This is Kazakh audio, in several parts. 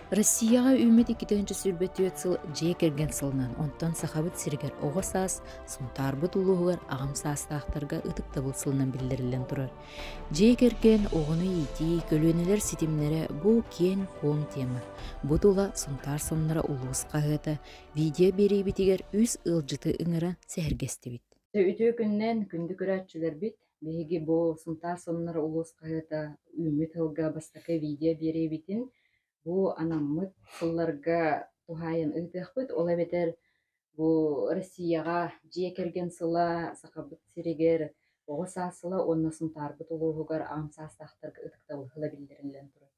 Россияға үміт 2-нче сүрбөтүөт сыл жек эрген сылынан, онтан сахабыт сиргер оға саас, сунтарбыт улуғығар ағам саастақтарға ытыктабыл сылынан билдирилен турар. Жек эрген оғыны ити, көлөнелер ситимнері бұл кен кон тема. Бұдула сунтар соннара улуыз қағыта, видео бері бітігер үз ылжыты ыңыра сәхіргесті бит. Үтө күннен күнді көрәтчілер бит, беги бұл сунтар соннара улуыз қағыта үміт ылға бастақы видео бері битин, бу анаммыт сылларга тухайын ыйтыахпыт, ола бетер бу Россияга жиек эрген сыла сакабыт сиригер ого саасыла онна сунтарбыт улуугар амсаастахтарга ытыктабыл хыла билдирилен турар.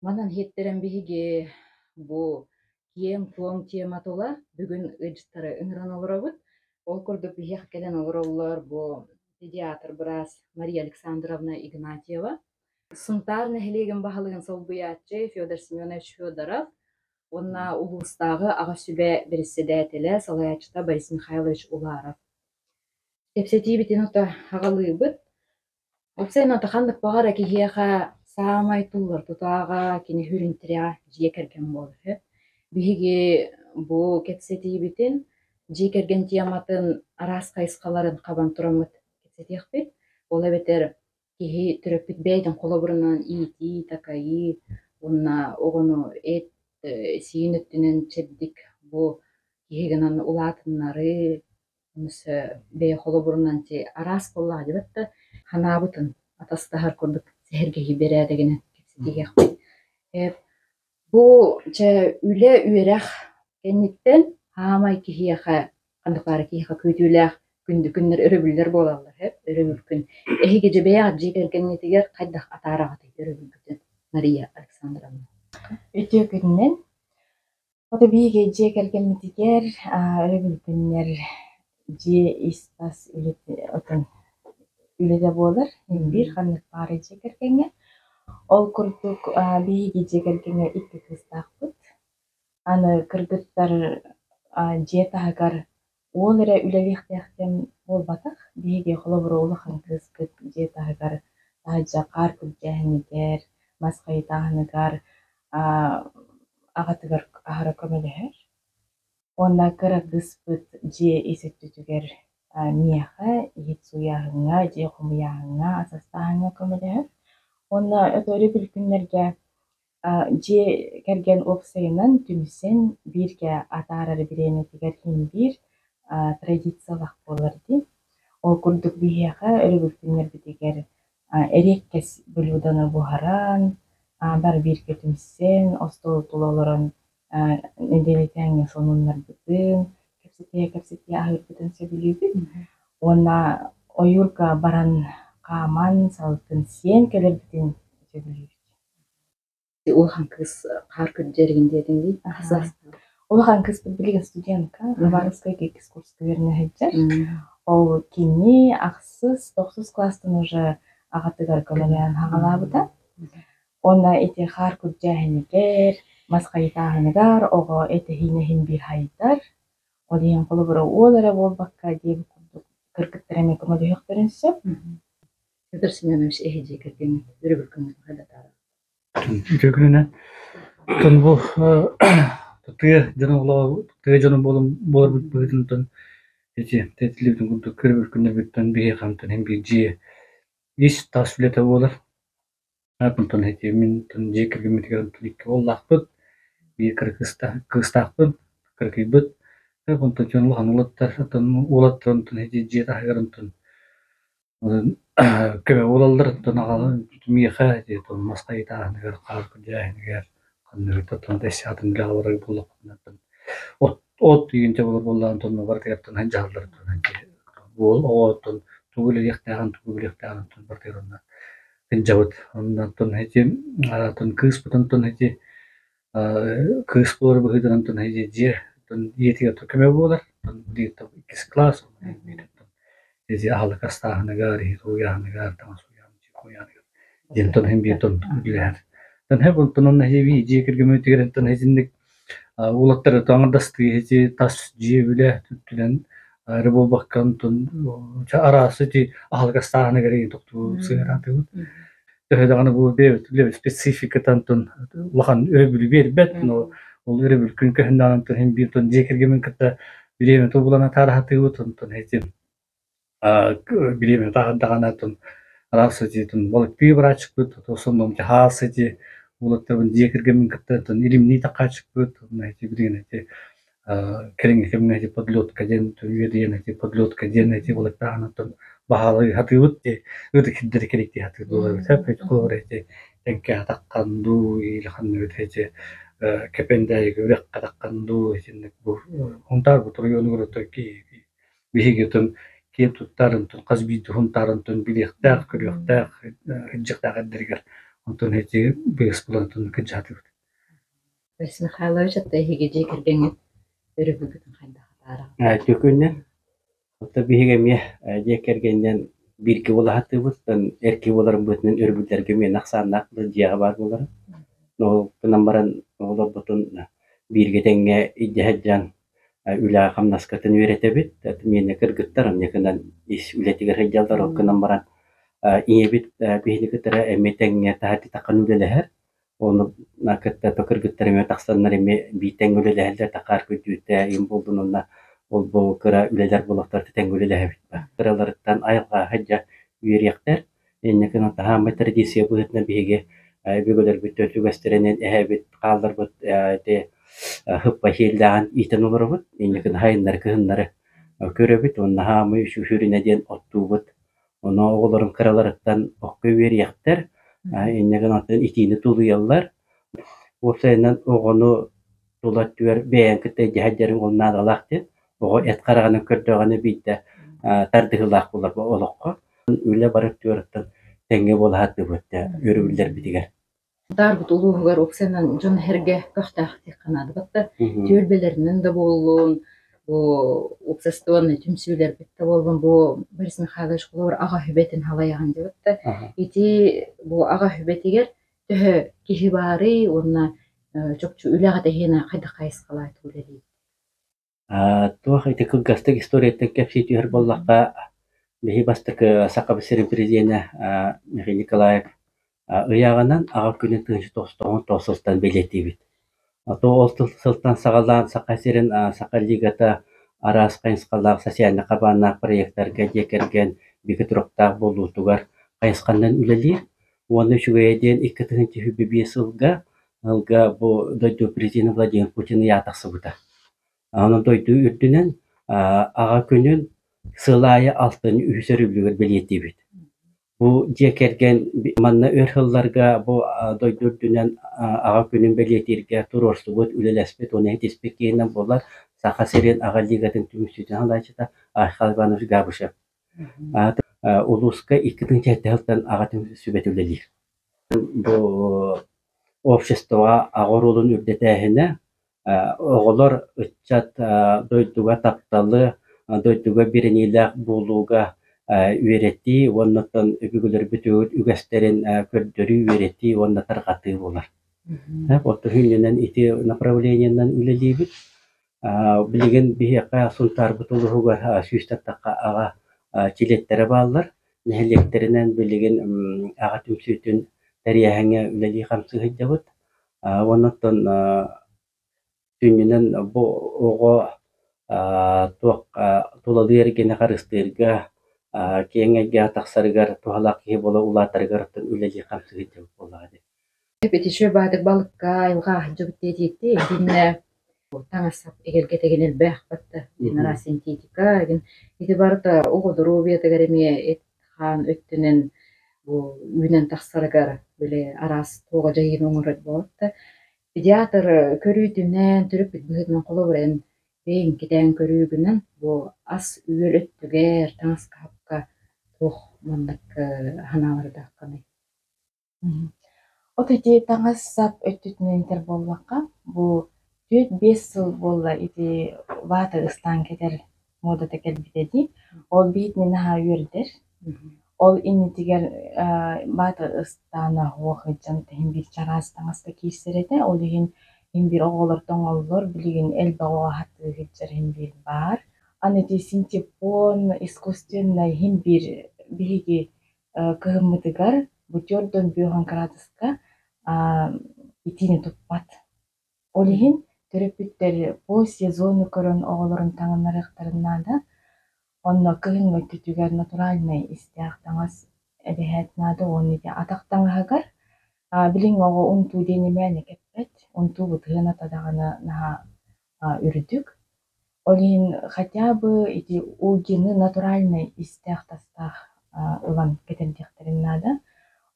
Манан хеттерен биһиги бу кием куом тема тола бүгүн ыджыттары ыҥыран олоробут. Ол курдук биһиэх келен олороллор бу педиатр бырас Мария Александровна Игнатьева. Сунтар нэһилиигин баһалыгын солбуяатчы Федор Семенович Федоров, онна улуустагы ага сүбэ берседәтеле салаячта Борис Михайлович Уларов. Эпсетибитин ота агалыыбыт. Оксайын ота хандык багара кихиэха саамай туллар тутаага кини хүрүнтиря жиекерген болу. Биһиги бу кетсетибитин жиекерген тияматын арас кайыскаларын кабан турамыт кетсетиэхпит. Ола бетер киһи төрөппүт бэйдин холобурунан ити, такайы, онна оҕону эт сиин өттүнэн чэбдик бу киһигинан улаатыннары онуса бэйэ холобурунан ти арас боллаҕа дибатта ханаабытын атастаһар курдук сэһэргэһи бэрээдэгинэн кэпсэтигэхпит. Бу чэ үлэ үөрэх кэнниттэн хаамай киһиэхэ хандыкаары киһиэхэ күүтүүлээх күндүкүннэр өрөбүллэр буолаллар өрөбүлкүн. Эһиги жебэйах жиекергеннитигер хайдах атаарагатый өрөбүлкүтүн Мария Александровна. Үтүө күннен ота бииги жиекергеннитигер өрөбүлкүннер жие истас отон үлэдэ буолар. Бир ханнык баары жиекергенге. Ол курдук бииги жиекергенге икки кыстаахпыт. Аны кыргыттар жие таһыгар ол эре үлэлиэхтэхтэн буолбатах, бииги холобура улахан кыыскыт жие таһыгар таһыдьа каар күлдьээһинигэр, маскайытааһыныгар аҕатыгар аһара көмөлөһөр. Онна кыра кыспыт жие исүттүтүгэр миэхэ, иһит суйааһыҥҥа, жие хумуйааһыҥҥа, асастааһыҥҥа көмөлөһөр. Онна өтөрү бүлкүннэргэ жие керген опсайынан түмүсен бииргэ атаарары бирээнэтигэр хин биир традициялах буоларди. Ол курдук биһиэхэ өрөбүлкүннэр битигэр эриеккес блюданы буһаран, бар бииргэ түмүсен остол тулолорон неделетээҥҥэ сонуннар бытын, кэпсэтиэ аһыырбытын сөбүлүүбүт. Уонна ойуурга баран хааман салтын сиэн келербитин сөбүлүүбүт. Улахан кыз каар күддеригин диэтиң дии. Улахан кыз билген студентка, Новаровская кекис курска вернэһэджэр. Ол кини ахсыз 9 класстан уже аҕатыгар көмөлөөн хаҕалаабыта. Онна ити хаар күддээһинигэр, маскайытааһыныгар ого этэһиинэһин биир хайытар. Ол иһин холобура уол эрэ буолбакка диэби курдук кыргыттар эми көмөлөһөхтөрүнсө. Федор Семенович эһи жиекерген өрөбүлкүн хайдатаара. Жүгүнүнен тон бу тыа жаным болор бүтүн эти тетилибин курдук көрбүлкүннөр бүттөн бие камтын hem bir жие ис тасвилете болор. Апынтон эти мен тон жиекергемитигер туликке оллахпыт, бир кыргызтаакпын, кыргыйбыт. Апынтон жонлухан улаттар тон эти жие тахыгарынтон көбө улалдар тон агалы миэхэ тон маскайытааһыныгар каар күдьээһинигэр каннырыта тон дэсиатын лааларыг буллаппытын от ийинче болор буллаан тон бартыгаттан ханжаалдар тон ол тон тугулиэхтээхан тон бартыгынна ханжабыт ондан тон эти тон кыыспытын тон эти кыыс болор быһыытынан тон эти жие тон иетиге көмө буолар тон диэта 2 класс эти аһылык астааһыныгар туйааһыныгар тамасуяамчыкуяаныгар диэн hem bir ton билээр тон хэбун тонон эти жиекергемитигер тон эзинник улаттар тоаңардастыгы эти тас жие билэ түттүлэн ары болбаккан тон арасы ти аһылык астааһыныгар токтуу сыаратыбыт. töhedagana bu bir spesifika tantun lahan örebül berbet no ol örebül künke hındanan tun hem bir ton jekergemen kata bireme to bulana tarahatı tun hezim bireme dagana tun arasıcı tun balık bir açık bu to sonum ki hasıcı bulakta jekergemen kata tun irimni takaçık bu tun hezim birine kering kemne poдлёт kajen tun yediyen poдлёт kajen bulak dagana tun bahalı hatı utte utte kidder kerikti hatı dolar hep kolorete tenke takkandu ilhan ötece kepende görek takkandu için bu huntar bu turu yolu grutu ki bihigitun ki tuttarın tun qazbi huntarın tun bilihtar kürühtar hicqta qadderger ontun hece besplantun kejati Бес Михайлович атта хиге киргенге өрүбүгүтүн кайда хатара. Tökünden hatta bihigemiye jekergenden birki bola hatыбыттан эрки боларын бытынан өрбүлерге мен аксаанак жыга бар болар. No penambaran olor butun birge tenge ijehjan üla hamnaskatın üretebit. Mene kırgıttarım yakından is ületiger hejjallar o penambaran inebit bihli kıtara emetenge tahati takan üleleher. Onu nakatta tokırgıttarım taksanlar eme biteng üleleherler takar kütüte imbuldun onna ol bu kıra üleler bulaktar tengüleleher. Kıralardan ayalga hejja üyeriyakter. Ennekin taha tradisiya buhetna bihige bugüler bütün üniversitelerin ehebit kaldırıp de hıppa hildan iten olurut innekin hayınlar kıhınları körebit onna hamı şu hürüne den ottubut onu oğulların kıralarından okku veriyakter innekin atın itini tuluyallar o sayından oğunu tulat tüver beyan kıta cehadjarın ondan alaktı o et karaganın kördöğünü bitti tardıhılak bular bu olukku öyle barıp tüveritten tenge bol hatı bitti örübüller bitiger Дарбут улуугар оксенан жон херге кахтахти канады батта түйөлбелеринен да боллун бу обществоны түмсүйлер битте болгон бу Борис Михайлович Куловар ага хүбетин халаяган дебатта ити бу ага хүбетигер төһө кихи бары онна чокчу үлага техена кайда кайыскалайт улери туах ите кыггастык историятен кепсит үһөр боллакка бихи бастык сакабысырын президиена Михаил Николаев ыягынан ага күнүн тыгынчы тостогун тосултан белетибит. Ато олтул сылтан сагалаан сакасерин сакаллигата арас кайыскалаак социальный кабааннаак проекттарга жекерген бикетуроктаак болуутугар кайыскандан үлели уону үчүгэйден 2005 ылга бу дойду президент Владимир Путин ятаксыбыта. Анын дойду үрдүнен ага күнүн сылайы алтын үсөрүлүгөр белетибит. Bu jekergen manna örhıllarga bu doydurdunan ağa günün belirtirge turorsubut ülelespet onu etispekeyinden bolar sakaserin ağalligatın tümüsüden halayçıda ahkalbanır gabışa. Uluska 2000 yıldan ağatın sübet ülelir. Bu обществоға ağırolun ürdetehine oğullar ıççat doyduga taptalı doyduga biriniyle buluga üretti, ondan öbürler bütün ügeslerin kördürü üretti, ondan tarqatı bolar. Hep otur hünnenen iti направлениянан үлелибит. Билген бихека сунтар бутулуга süstataqa aga çilettere bağlar. Nehelekterinden bilgen aga tümsütün teriyahanga үлели qamsı hıjjabut. Ondan tünnenen bu ogo tuq tuladır gene qarıstırga кеңеге тақсаргар тухалак ки бола улатаргар үлели камсыгы болады. Петишө бадык балыкка айылга жыбыттетти динне таңасап эгерге тегенел бах батта динара синтетика ген ити барта огодуру бетегереме эт хан өттүнен бу үйнен тақсаргар беле арас тога жайын оңорот болот. Педиатр көрүүтүнөн түрүп битбүгүнөн колобурен бейин китен көрүүгүнөн бу ас үйөлөттүгер таңас капка тух мандак ханаларда каны. Отети таңас сап өттүтүнөн интер боллакка бу 4-5 жыл болла ити вата ыстан кетер мода текел битеди. Ол битмен ха үйөлдер. Ол инитигер вата ыстана хохыжан тем бир чарас таңаста кийсерете. Ол деген hem bir oğullar toңоллор билген эл багага хаты гечер hem bir бар. Анети синтепон искусственный hem bir биги кыгымытыгар бутёрдон 5 градуска итини туппат. Олиһин төрөпүттер по сезону көрөн оголорун таңынарыктарынада онно кыһын өттүгер натуральный истиахтаңас эбэһэтнаада оннити атактаңыһагар билиң ого унтуу денемээне кеппет унтуу бутыһына тадагана наха үрдүк. Олиһин хотя бы ити угины натуральный истиахтастаах ылан кетердиахтериннаада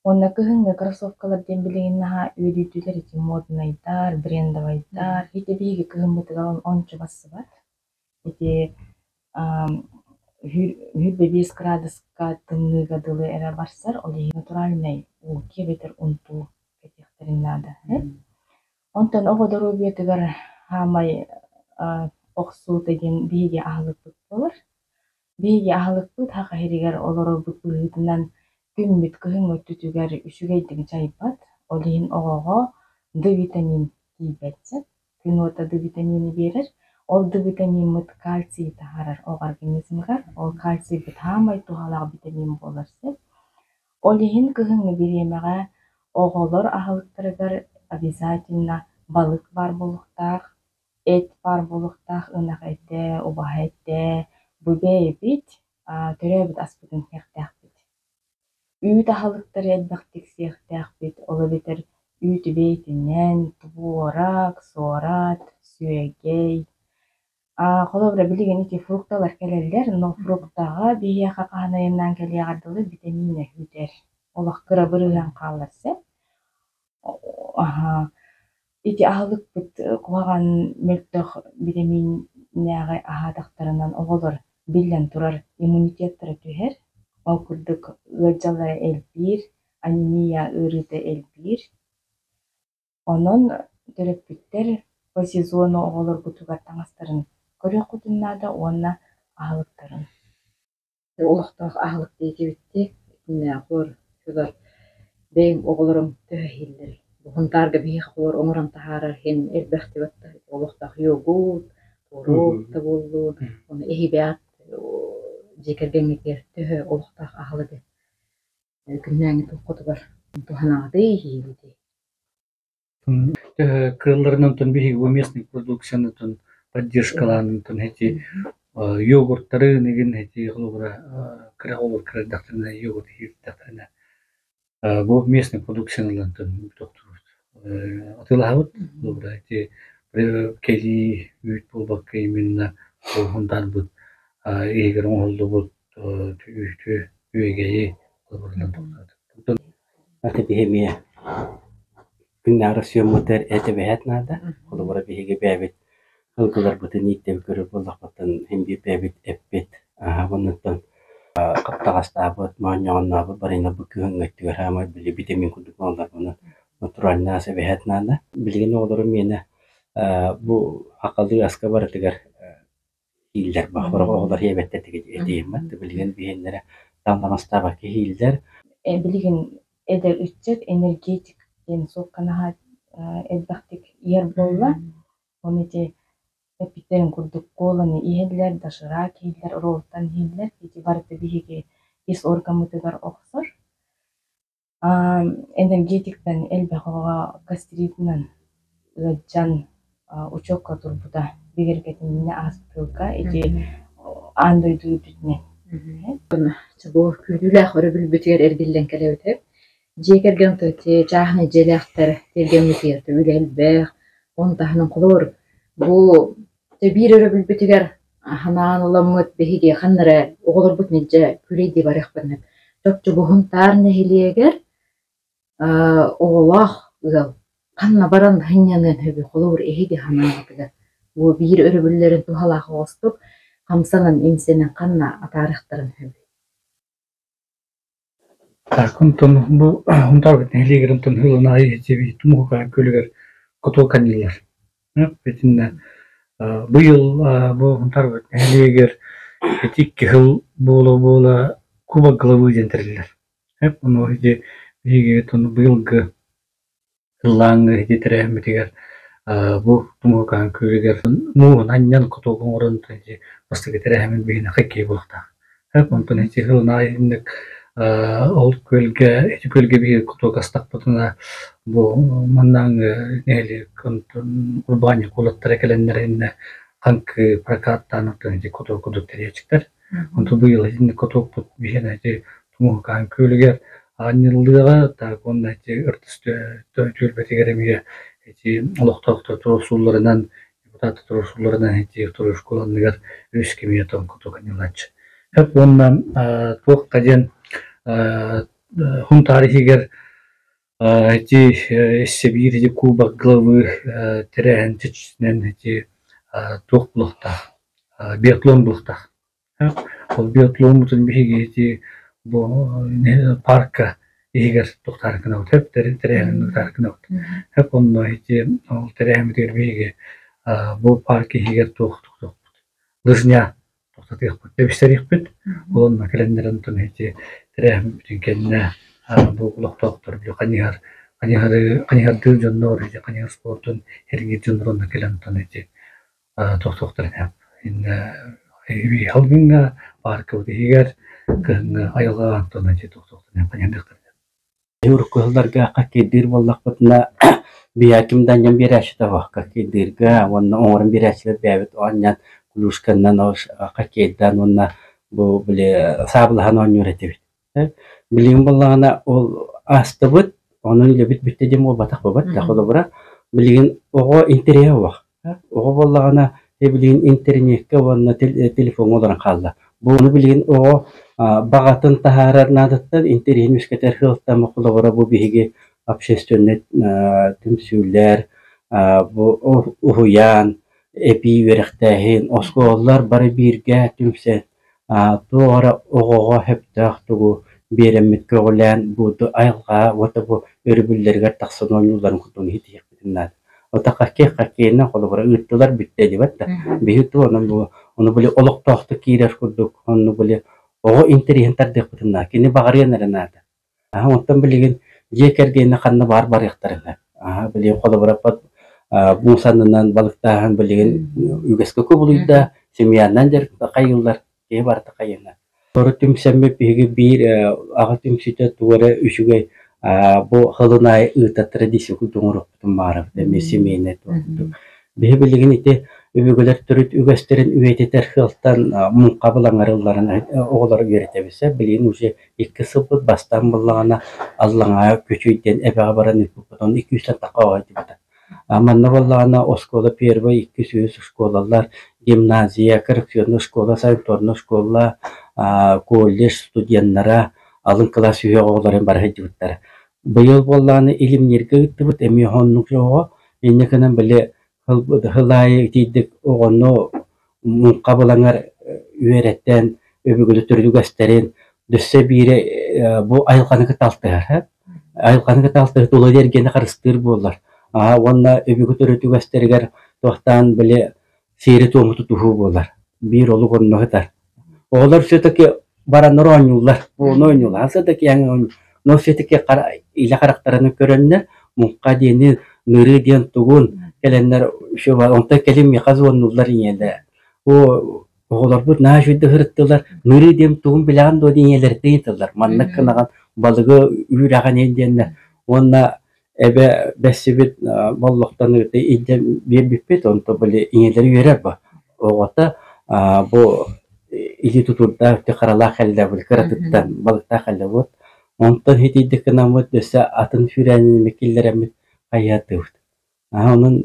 онна кыһынга кроссовкалар ден билигин наха үйрүтүлер ити моднайдар, брендовайдар, ити биги кыһымбытыгалан ончо бассыбат. Ити хүрбе 5 градуска тынныга дылы эре барсар, олиһин натуральный уки бетер унтуу кетиахтериннаада. Онтон оҕодору биэтигэр хаамай охсуу деген биһиги аһылыкпыт болар. Биһиги аһылыкпыт хака хиригэр олоробут быһыытынан күммүт кыһын өттүтүгэр үсүгэйдиги чайпат. Олиһин оҕоҕо д витамин киибэтсет. Күн уота д витамини биэрэр. Ол д витаминмыт кальций таһарар оҕо организмгар. Ол кальцийбыт хаамай туһалаах витамин буоларсет. Олиһин кыһыҥҥы бириэмэҕэ оҕолор аһылыктарыгар обязательно балык бар болуктаах, эт бар болуктаах, ынах этэ, убаһа этэ, бүбэйбит, төрөөбүт аспытын хиэхтэахпит. Үүт аһылыктары элбэхтик сиэхтэахпит, ола битэр үүт бэйэтинэн творог, суорат, сүөгэй. Холобра билигин ити фрукталар келеллер, но фруктага биһиэхэ каһанайыннаан келиэҕардылы витамина хүтэр. Олох кыра бырыыһан хаалларсэ. Ити аһылыкпыт куһаҕан мөлтөх витаминнээҕэ аһаатахтарынан оҕолор биллэн турар иммунитеттары түһэр. Ол курдук ыалдьаллара элбиир, анемия ырыыта элбиир. Онон төрөппүттэр по сезону оҕолор бутугар таҥастарын көрөөххүтүннаада уонна аһылыктарын. Олохтоох аһылык диэкибитти иннээхуор сылар бэйэм оҕолорум төһөһиллэр. Бухунтаарга биһиэх олор оҥорон таһаарар хин элбэхтибатта олохтоох йогурт, творог да буоллуу, оны эһибэät дьиэкэргэҥҥикэр төһө олохтоох аһылыгы күннээҥҥи туххутугар туханаҕатый хиибити. Кыылларынан биһиги местный продукциянытын поддержкалаанытын эти йогурттары неген эти холобра олор кырдахтарына йогурт хиирдахтарына бу местный продукциянылантын доктор атылаабыт холобра эти кели үйт болбакка именно хундарбыт эгер оңолдубут үйтү үйгеи холобрдан доктор аты биһэмиэ күннääри сөммүтэр этебэһэтнаада холобра биһиги бэбит ылгылар бытын ииттеби көрүп боллахпатын химби бэбит эппит оннуттан каптагастаабыт маанньоҕоннообут барыйнабы кыһыҥҥыттыгар хаамай били витамин курдук оолар буну натуральнааса бэһэтнаада билигин оҕолору миэна бу акалыы аска барытыгар хииллэр бахбарга оҕолор хиэбэттэтиги этииммат билигин биһиннэре таамламастаабакка хииллэр Билигин эдер ыччат энергетик ден сокканаха элбэхтик иер болла. Онити эпиттерин курдук коланы иһэллэр, дашыраак иһиллэр, роолтан иһиллэр, ити барыта биһиги ис органмытыгар охсор. Энергетиктен элбэхоҕа гастритынан ыаджан учокка турбута бигергетинне ааспытылга ити аандойдуутутне. Бу күлүлээх өрө билбүтүгэр эргиллэн келебитеп дьиэкэргэн төте чаахны желээхтэр тергэммитиэртэ үлэлбэх онтаһынан холор бу тебир өрө билбүтүгэр ханааныламмыт биһиги ханнара оҕолорбут нидже күлейди барыахпыннык чопчу бухунтаарны хилиэгэр оҕолоох ыал ханна баран хыннянын хөбү холор эһиги ханаабытыгар бу биир өрө бүллэрин тухалаах оҕостук хамсанан имсенен ханна атаарыхтарын хөбү. Kunton bu huntargıt nehligerimton hılınayı hecebi tumuğa kölüger kotolkanillar. Betinne bu yıl bu huntargıt nehliger etik hıl bola kuba gılavı jenterirler. Hep onu hece hege ton bu yılgı hıllangı hece terehmetiger bu tumuğa kölüger muğun anyan kotolkan orantı hece bastı terehmin beyine hakkı bulakta. Hep ondan hece hılınayı ол көлге bir kutu kastak butuna bu mandan neli kuntun urbani kulatlara gelenlerine kank prakattan ötünce kutu tereyecekler. Ondan bu yıl yine kutu bir şey tumu kan kölger anıldığa da ondan örtüstü tölbeti geremiye Oloqtoqta turusullarından депутаты turusullarından turuş kullanılır üskemiye ton kutu kanılaç. Hep ondan tuq kajen hun tarihiger Сибирь Куба главы терен чечнен туq блохта биатлon блохта. Ол биатлон бутун биги bu parka iger tuqtarkına hep terenen tuqtarkına hep onunla hiç ol terehen bir bu parkı iger tuq lıznya tuqtatıyıq tebişteriyik bit onunla kalenderin tun hiç terehen bütün kendine bu kulaqtaqtır bir qanihar dil jonnor hiç qanihar sportun hergi jonnorunda kelen tun hiç tuqtaqtır hep bir halbinga parkı iger kın ayılgan tun hiç tuqtaqtır hep qanihar Yurkularga kakidir wallaqbatna biyakimdan jam birashta wa kakidirga wanna orang birashla bebet onyan kuluskannan os kakidan wanna bu bile sablahan on yuretibit. Bilim ballana ol astabut onun lebit bitte jam o batak babat da kodobra bilin o interiya wa o ballana bilin internetke wanna telefon odan qalda. Bunu bilin o Багатын тахарар надаттан интерин мискетер хылта мақулавара бу биһиги общественный түмсүүлер бу ухуян эпи верехтәһин осколлар бары бирге түмсе туара огого хептахтугу беремит көгөлән бу айга вата бу өрбүлләргә тахсыноллар кутун хитиек битнәт ота каккена колобара ыттылар битте дибатта бихиту onu böyle oluk tohtu kirer kurduk onu böyle o interien tardek butuna kini bagarian aranada ondan bilgin jekergene kanna bar yaktarına bilgin kola barapat bu sanından balıktahan bilgin ügeske kubuluyda semyandan der kayıllar ke barta kayına sonra tüm semme peki bir ağatım site tuara üçüge bu halınay ıta tradisi kudumuruk tumarab de semyene tu bilgin ite Ügüler türüt ügesterin üyeteter hıltan muqabalangarılarına oğları öğretebise bilin uje iki sıbıt bastan bullağına Allah'a köçüyden ebeğe baran üpüpüton 200'den taqağa edibita. Amanna bullağına o skola perva 200 skolalar, gimnaziya, korreksiyonlu skola, sayıtorlu skola, kollej studiyanlara alın klas üye oğların barı edibitara. Bu yıl bullağına ilimlerge üttübüt emi honluk yoğu, ennekenen bile hılay tidik oğonu muqabalangar üyeretten öbürgülü türlü gösterin düşse biri bu ayılqanı kıtaltır ayılqanı kıtaltır dolu dergeni karıştır bollar onna öbürgülü türlü gösteriger tohtan bile seyri tomutu tuhu bollar bir olu konunu hıtar oğlar söteki baranlar oynullar bu onu oynullar söteki yani no söteki ila karakterini görenler muqqa deni nırı diyen tuğun gelenler şu var onta kelim yakazonullar yende o oğlar bu naşüde hırttılar nuri dem tuğum bilan do diyeler deytiler mannak kınagan balığı üragan endenler onna ebe besibit balloktan öte inde bir bipet onta böyle ineleri verer ba oğata bu ili tuturda tekaralah halde böyle karatıttan balıkta halde bu onta hediye kınamut dese atın fürenin mekillere mi hayatı onun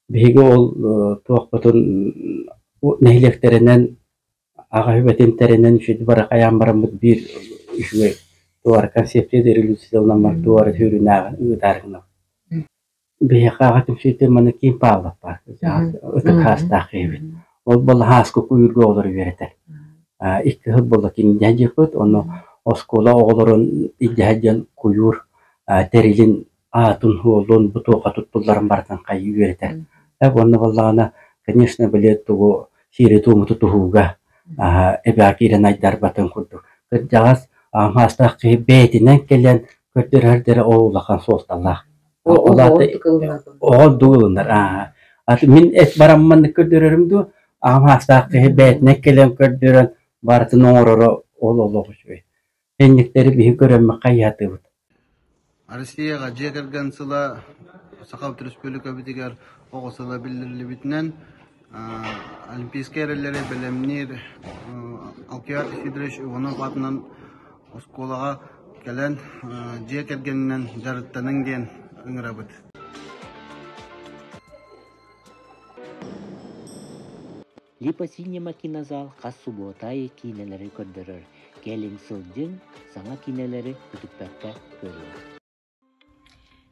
bihi ol tuaqbatun nehlekterinden ağabetenterinden şu bara kayan baramut bir şu tuar konsepti derilüsünden mar tuar hürüna udarına bihi qağatım şeyte manakin pavla par öte hasta qeybet ol bol hasko kuyurgu olur vereter iki hıl bolakin jajıqut onu oskola oğlurun ijhajan kuyur terilin atun holun butuqa tuttullaran bartan qayı vereter onu vallana конечно билет тугу сире туму тутуга эбакире найдар батын курду кыржагас амаста кыбетинен келен көтөрөрдөр оолахан солталла о дуулундар ат мин эс барамман көтөрөрүмдү амаста кыбетинен келен көтөрөн бартын оңороро олологушуй Энниктери биһи көрөммө кайятыбыт. Россияға жекерген сыла Сахалин Республика битигер оғысыла билдирилибитинен Олимпийский эрелери белемнир Алкият Федорович Иванов атынан осколаға келен жекергеннен жарыттанын ден ыңырабыт. Липосинема кинозал қас субботайы кинелері көрдірір. Келин сылдың саңа кинелері күтікпәкті көрір.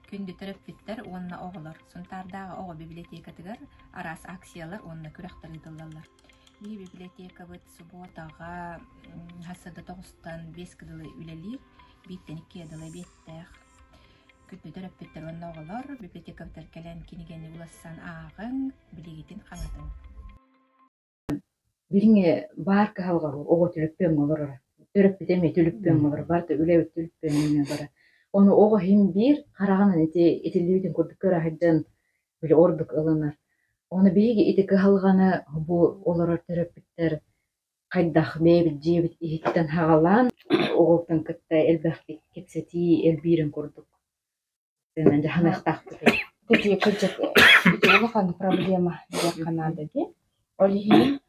Күнді төрөппүттер онна оғылар. Сонтардағы оғы библиотекатыгар арас акциялар онна күрәқтірділдалар. Бі библиотека бұд субботаға хасыды 9-5 кыдылы үлелер, биттен 2 кыдылы беттәқ. Күнді төрөппүттер онна оғылар, библиотека бұттар кәлән кенегені улассан ағын, білегетін қаңатын. Бириңе бар калгар ого төлөппөн олор. Төрөппү деме төлөппөн олор. Барда үлебит төлөппөн бара. Onu oğa hem bir karağının etildiğin kurdukları hacdan böyle orduk alınır. Onu bir eti kıhalganı bu olar terapitler kaydah bebit cebit ihitten hagalan oğultan kıtta elbette kepseti elbirin kurduk. Bence hanaq taktı. Такие кычык улахан проблема деп канада ди. Олихин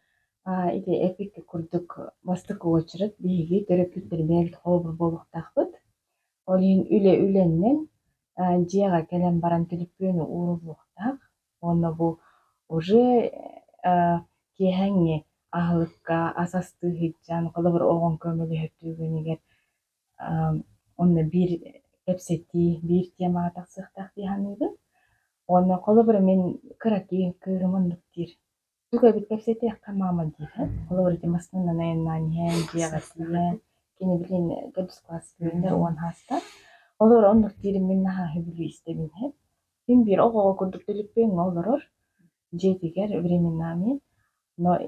ити эпик курдук бастык очрат биги терапевттер бел холбур болук тахбыт. Олин үленнен жиага келен баран телеппөнү урулуктак. Оны бу уже кехеңе ахлыкка асасты хиджан кылыбыр огон көмөлү хөттүгөнүгер оны бир кепсети бир тема таксыктак диханыгы. Оны кылыбыр мен кыраки кырымындык дир. Туга бит кепсети камама дир. Кылыбыр темасына наянан жиага тиле kini bilin gadis klası günler on hasta. Olur onluk dirim min naha hebülü istemin hep. Bin bir oğa kurduk delippen olur. Jetiger vremen nami. No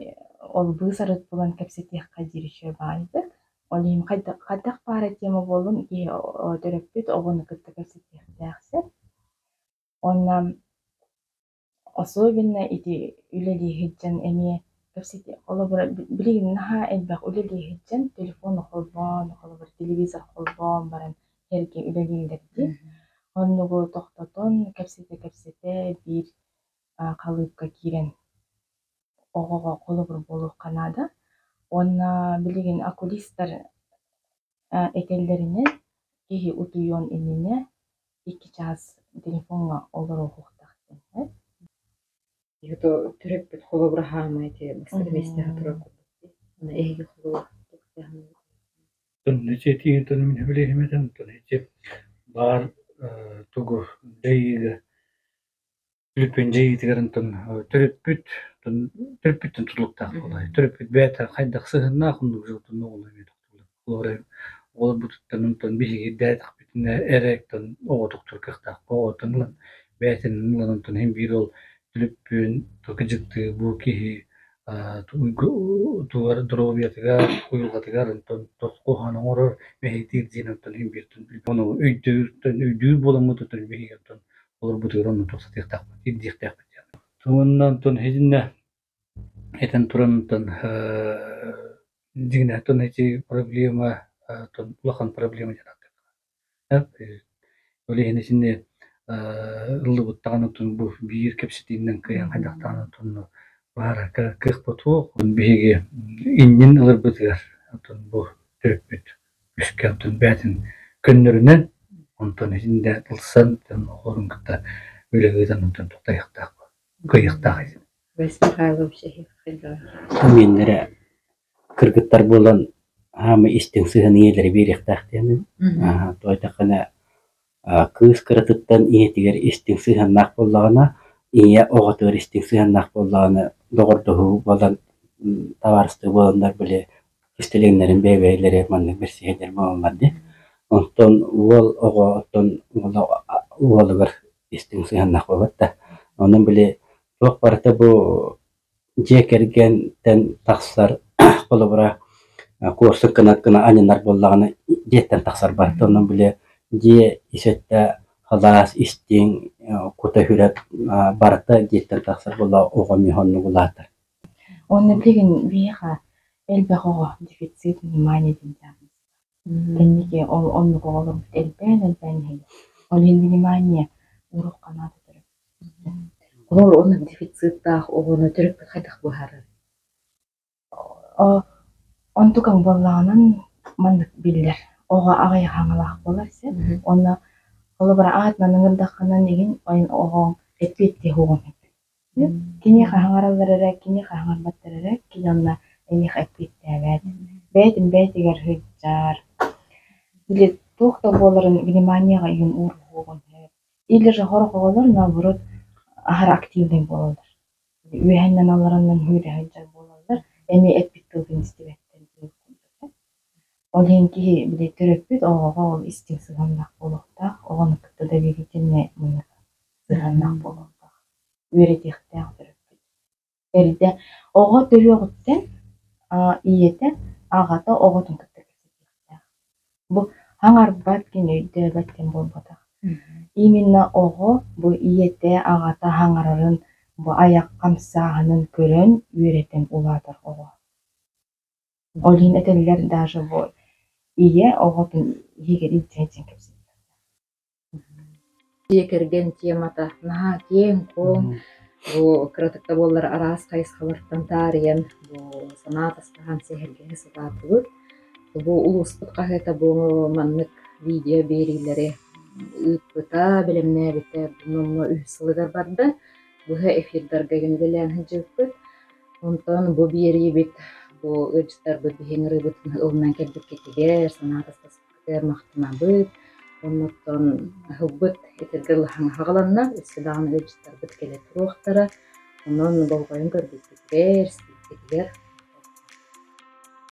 ol bısarıt bulan kapseti kadirişe baydık. Olim kadak para tema bolun ki terapit oğunu kıtta kapseti derse. Ondan особенно эти үлели хиджан эми кепсети олобура билигин наха элбак үлели хиджан телефон холбон олобур телевизор холбон баран херки үлелилерди оннугу токтотон кепсете бир калыпка кирен огого колобур болуп канада онна билигин окулисттер экеллеринен кихи утуйон эмине 2 час телефонга олор укуктак Юто төрөппүт холобур хаамайти бастык месте хатырак. Аны эги холобур. Тон нечети тон мен билемеден тон нече бар тугу дейге үлпен жейдигерин тон төрөппүттүн тулуктак болай. Төрөппүт бета кайдак сыгына кундук жотун олай метоктулук. Олар ол буттан тон биги датак битине эрек тон оготук туркактак оготун бетин нулан тон hem bir ol Lüppün tokacıktı bu ki tuvar drobiyatiga kuyulgatiga rinton tosqohana oror mehtir jinanton hem bir ton onu öydür bolamı ton behigaton olur bu turan toksatiqtaq iddiqtaq yani tumundan ton hejinne eten turan ton digna ton heci problema ton ulakan problema jarattı hep öyle yine şimdi ыллыбыттаганытын бу биир кепсетинен кыян хайдактаганытын бара кыхпоту биги иннин ылырбытыгар атын бу төрөппүт үскөптүн бәтин көннөрүнөн онтон ичинде тылсан орункта үлегөйдөн токтаяктак кыйыктак Весмихайлов шехи хилга. Мендере кыргыттар болан хамы истин сыгын иелери беректак деми. Тойтакана кыз кыратыттан иетигер истин сыгын нак боллагана ие оготор истин сыгын нак боллагана догордогу болан таварысты боландар биле истелеңнерин бебейлери маны берсиедер болмады. Онтон ол оготон ол бир истин сыгын нак болот. Онун биле çok barata bu jekergenden taksar kolobra kursu kına anılar bollağını jetten taksar barata onun bile je isette halas istin kuta hüret barata jetten taksar bolla oğami honnu gulatar. Onu bilgin biha elbette o defitsit vнимание diyeceğim. Кенники ол онну коголор элбен хеге. Ол внимание урук канаты төрөп. Олар оны дефициттах огону төрөп хайдах бухары. Онтукан боллаанан мандык биллер. Ога агай хаңалах болар се. Онна колобара аатнан ыңырдакканан деген ойын огон эппетти хугун. Кини хаңараларара, кини хаңарбаттарара, кини онна эних эппетти абет. Бетигер хыджар. Или тухта боларын вниманияга үйүн ур хугун. Или же хорох оголор наоборот ахар активный болалар. Үйәннән аларынан хүйрә хыджар болалар. Эми эппеттилген истебеттен. Олинки биле төрөппүт ого ол истин сыганнак болокта, огону кытта да бегитине муну сыганнак болокта. Үйрөтехтәк төрөппүт. Эрде ого төрөгөттен иете агата оготун кытта кесетехтәк. Бу хаңар баткен өйдө баттен болбота. Именно ого бу иете агата хаңарарын бу аяк камсаганын көрөн үйрөтен улатыр ого. Олин этелер даже бу ие оготун егер илтечен кепсин. Жекерген темата наха кең коң бу кратыкта боллар арас кайсылыктан тарыян бу санатастаган сехерге сататыбыт. Бу улуспут кахета бу маннык видео берилери ыппыта билемне бите бунун үсылыгар барда. Бу эфирдарга генделен хыжыппыт. Онтон бу бери бит бу ыжтар бу бихеңри бутун ылнан келдик кетигер санатастагер мактанабыт. Онтон хуббыт этергел хагаланна ислаган ыжтар бит келе туруктара. Онон болгойн көрдүк кетигер